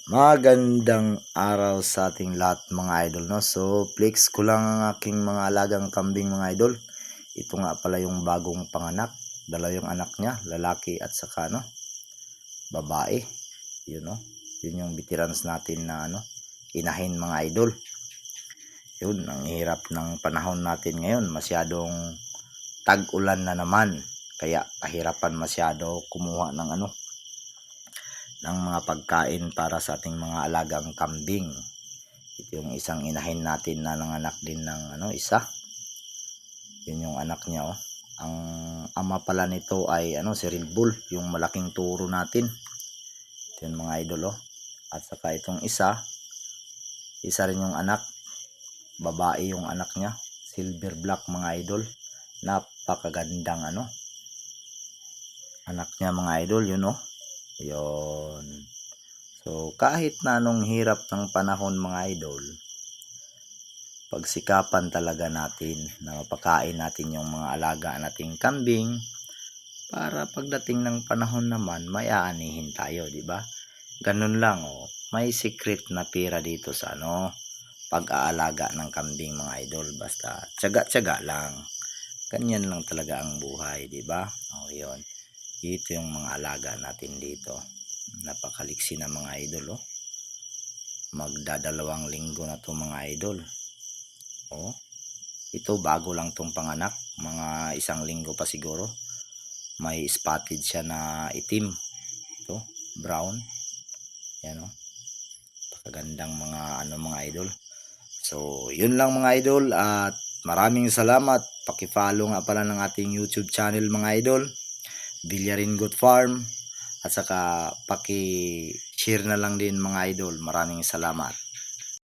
Magandang araw sa ating lahat mga idol, no? So flex ko lang ang aking mga alagang kambing mga idol. Ito nga pala yung bagong panganak. Dalawa yung anak niya, lalaki at saka babae. Yun, no? Yun yung veterans natin na inahin mga idol. Yun, ang hirap ng panahon natin ngayon. Masyadong tag-ulan na naman. Kaya kahirapan masyado kumuha ng ng mga pagkain para sa ating mga alagang kambing. Ito yung isang inahin natin na nanganak din ng isa. Yun yung anak niya, oh. Ang ama pala nito ay si Red Bull, yung malaking turo natin. Ito yung mga idol, oh. At saka itong isa rin yung anak, babae yung anak niya, silver black mga idol. Napakagandang anak niya mga idol, yun, oh. Yun. So kahit na anong hirap ng panahon mga idol, pagsikapan talaga natin na mapakain natin yung mga alaga nating kambing para pagdating ng panahon naman may aanihin tayo, di ba? Ganun lang, oh. May secret na pira dito sa pag-aalaga ng kambing mga idol. Basta tiyaga-tiyaga lang. Ganyan lang talaga ang buhay, di ba? Oh, 'yon. Ito yung mga alaga natin dito. Napakaliksi na mga idol, oh. Magdadalawang linggo na to mga idol. Oh. Ito bago lang tong panganak, mga isang linggo pa siguro. May spotted siya na itim. Ito, brown. Yan, oh. Pakagandang mga mga idol. So, yun lang mga idol at maraming salamat. Paki-follow nga pala ng ating YouTube channel mga idol, Villarin Goat Farm. At saka paki-share na lang din mga idol. Maraming salamat.